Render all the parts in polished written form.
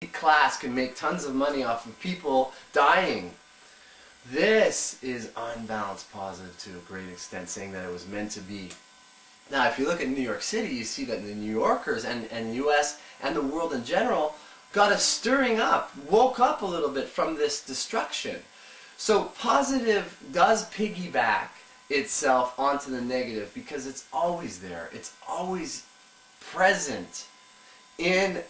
class can make tons of money off of people dying. This is unbalanced positive to a great extent, saying that it was meant to be. Now, if you look at New York City, you see that the New Yorkers and U.S. and the world in general got a stirring up, woke up a little bit from this destruction. So positive does piggyback itself onto the negative because it's always there. It's always present in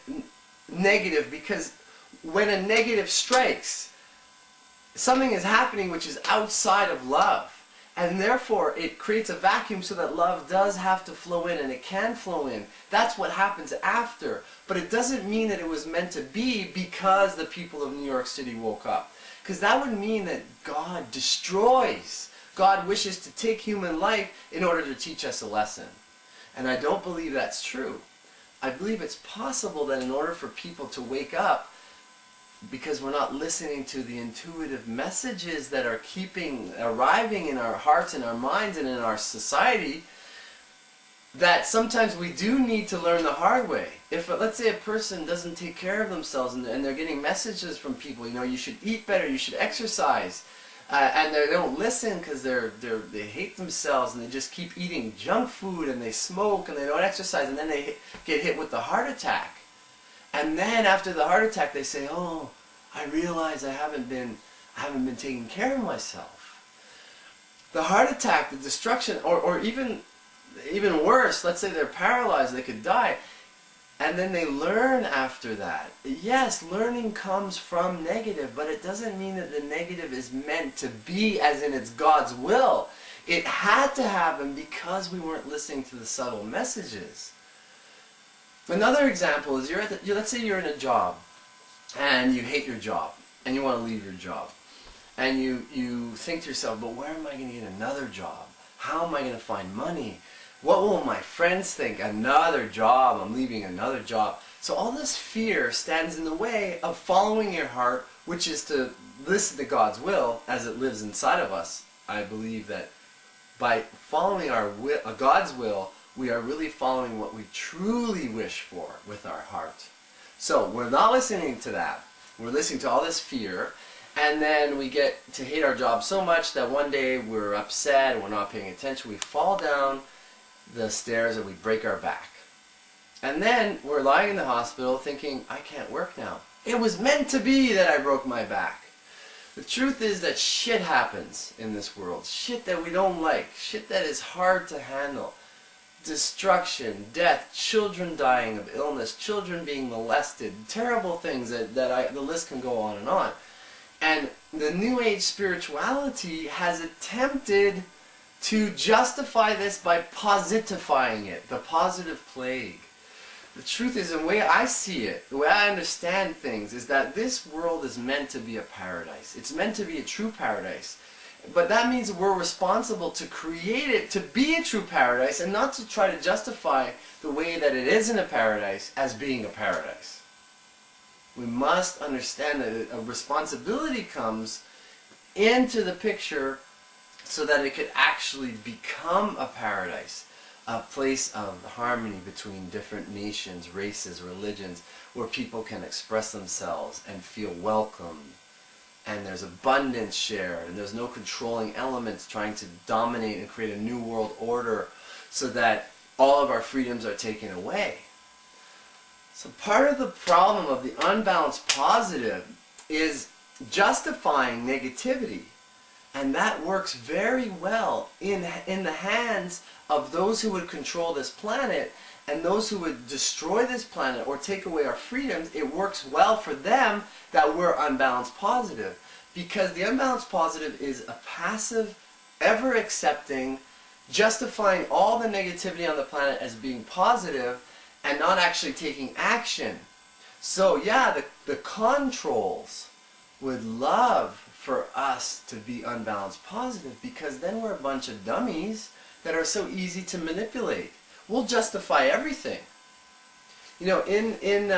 negative, because when a negative strikes, something is happening which is outside of love. And therefore, it creates a vacuum so that love does have to flow in, and it can flow in. That's what happens after. But it doesn't mean that it was meant to be because the people of New York City woke up. Because that would mean that God destroys. God wishes to take human life in order to teach us a lesson. And I don't believe that's true. I believe it's possible that in order for people to wake up, because we're not listening to the intuitive messages that are arriving in our hearts and our minds and in our society, that sometimes we do need to learn the hard way. If, let's say, a person doesn't take care of themselves and they're getting messages from people, you know, you should eat better, you should exercise, and they don't listen because they hate themselves and they just keep eating junk food and they smoke and they don't exercise, and then they get hit with the heart attack. And then after the heart attack they say, oh, I realize I haven't been taking care of myself. The heart attack, the destruction, or even worse, let's say they're paralyzed, they could die, and then they learn after that. Yes, learning comes from negative, but it doesn't mean that the negative is meant to be, as in it's God's will. It had to happen because we weren't listening to the subtle messages. Another example is, let's say you're in a job and you hate your job and you want to leave your job, and you think to yourself, but where am I going to get another job? How am I going to find money? What will my friends think? Another job, I'm leaving another job. So all this fear stands in the way of following your heart, which is to listen to God's will as it lives inside of us. I believe that by following God's will, we are really following what we truly wish for with our heart. So we're not listening to that. We're listening to all this fear, and then we get to hate our job so much that one day we're upset and we're not paying attention. We fall down the stairs and we break our back. And then we're lying in the hospital thinking, I can't work now. It was meant to be that I broke my back. The truth is that shit happens in this world. Shit that we don't like. Shit that is hard to handle. Destruction, death, children dying of illness, children being molested, terrible things the list can go on. And the New Age spirituality has attempted to justify this by positifying it, the positive plague. The truth is, the way I see it, the way I understand things, is that this world is meant to be a paradise. It's meant to be a true paradise. But that means we're responsible to create it to be a true paradise, and not to try to justify the way that it isn't a paradise as being a paradise. We must understand that a responsibility comes into the picture so that it could actually become a paradise, a place of harmony between different nations, races, religions, where people can express themselves and feel welcomed. And there's abundance shared, and there's no controlling elements trying to dominate and create a new world order so that all of our freedoms are taken away. So part of the problem of the unbalanced positive is justifying negativity. And that works very well in the hands of those who would control this planet and those who would destroy this planet or take away our freedoms. It works well for them that we're unbalanced positive, because the unbalanced positive is a passive, ever accepting, justifying all the negativity on the planet as being positive and not actually taking action. So yeah, the controls would love for us to be unbalanced positive, because then we're a bunch of dummies that are so easy to manipulate. We'll justify everything. You know, in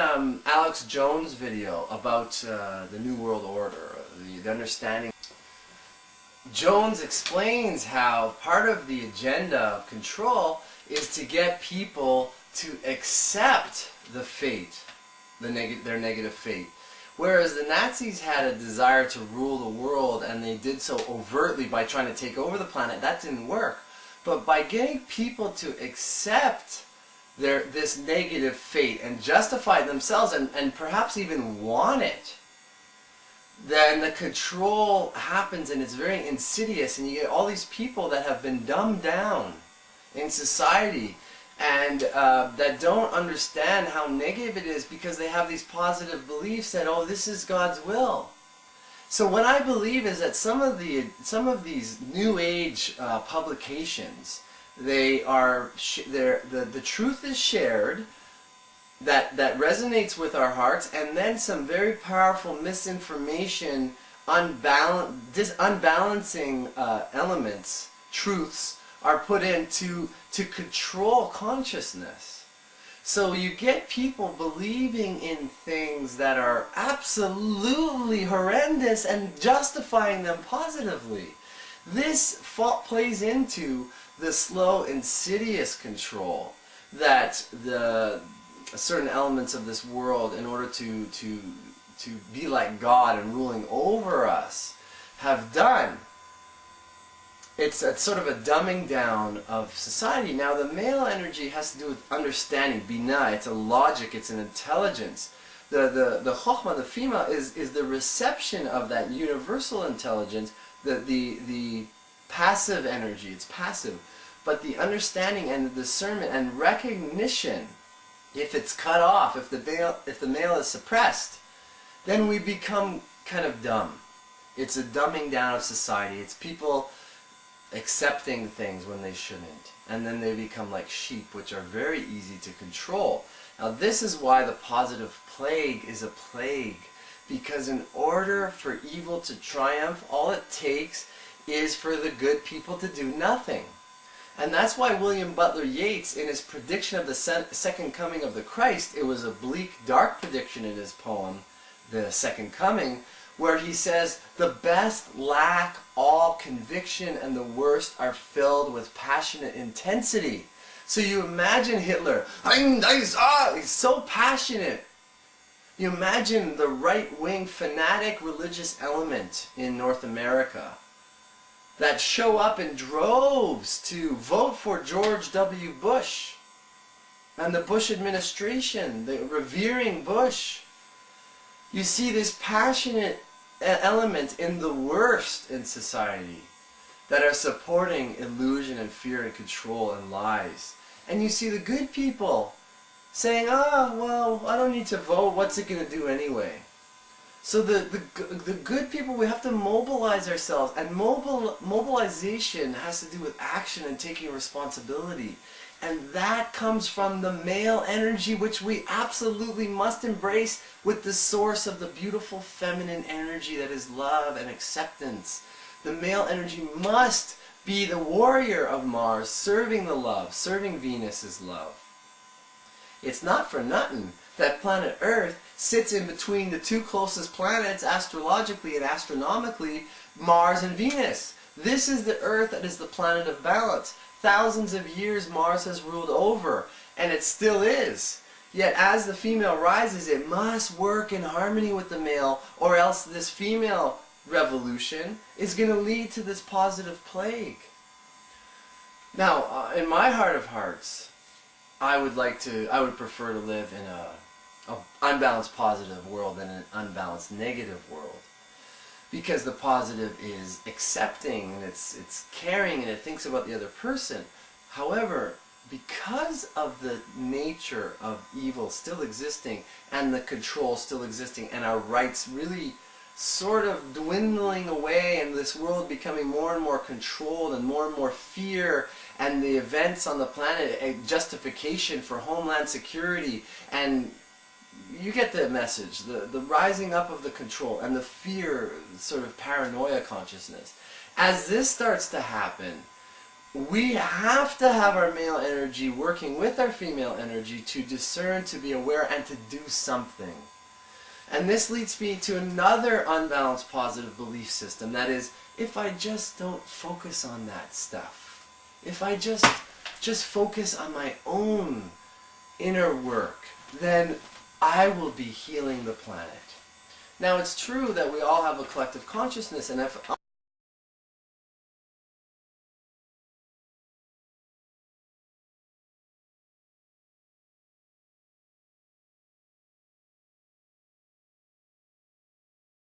Alex Jones' video about the New World Order, the understanding, Jones explains how part of the agenda of control is to get people to accept the fate their negative fate. Whereas the Nazis had a desire to rule the world, and they did so overtly by trying to take over the planet. That didn't work. But by getting people to accept this negative fate and justify themselves and perhaps even want it, then the control happens, and it's very insidious, and you get all these people that have been dumbed down in society and that don't understand how negative it is because they have these positive beliefs that, oh, this is God's will. So what I believe is that some of these New Age publications, the truth is shared that resonates with our hearts, and then some very powerful misinformation, unbalancing elements, truths, are put in to control consciousness. So you get people believing in things that are absolutely horrendous and justifying them positively. This plays into the slow, insidious control that certain elements of this world, in order to be like God and ruling over us, have done. It's sort of a dumbing down of society. Now, the male energy has to do with understanding, binah. It's a logic, it's an intelligence. The chokhmah, the female, is the reception of that universal intelligence, the passive energy. It's passive. But the understanding and the discernment and recognition, if it's cut off, if the male is suppressed, then we become kind of dumb. It's a dumbing down of society. It's people accepting things when they shouldn't, and then they become like sheep, which are very easy to control. Now, this is why the positive plague is a plague, because in order for evil to triumph, all it takes is for the good people to do nothing. And that's why William Butler Yeats, in his prediction of the second coming of the Christ, it was a bleak, dark prediction in his poem, The Second Coming, where he says, the best lack all conviction and the worst are filled with passionate intensity. So you imagine Hitler, he's so passionate. You imagine the right-wing fanatic religious element in North America that show up in droves to vote for George W. Bush and the Bush administration, the revering Bush. You see this passionate element in the worst in society that are supporting illusion and fear and control and lies. And you see the good people saying, oh, well, I don't need to vote, what's it going to do anyway? So the good people, we have to mobilize ourselves, and mobilization has to do with action and taking responsibility. And that comes from the male energy, which we absolutely must embrace with the source of the beautiful feminine energy that is love and acceptance. The male energy must be the warrior of Mars, serving the love, serving Venus's love. It's not for nothing that planet Earth sits in between the two closest planets astrologically and astronomically, Mars and Venus. This is the Earth that is the planet of balance. Thousands of years Mars has ruled over, and it still is. Yet as the female rises, it must work in harmony with the male, or else this female revolution is going to lead to this positive plague. Now, in my heart of hearts, I would prefer to live in an unbalanced positive world than an unbalanced negative world. Because the positive is accepting, and it's caring, and it thinks about the other person. However, because of the nature of evil still existing, and the control still existing, and our rights really sort of dwindling away, and this world becoming more and more controlled, and more fear, and the events on the planet, a justification for homeland security, and you get the message, the rising up of the control and the fear, sort of paranoia consciousness. As this starts to happen, we have to have our male energy working with our female energy to discern, to be aware, and to do something. And this leads me to another unbalanced positive belief system, that is, if I just don't focus on that stuff, if I just focus on my own inner work, then I will be healing the planet. Now, it's true that we all have a collective consciousness, and if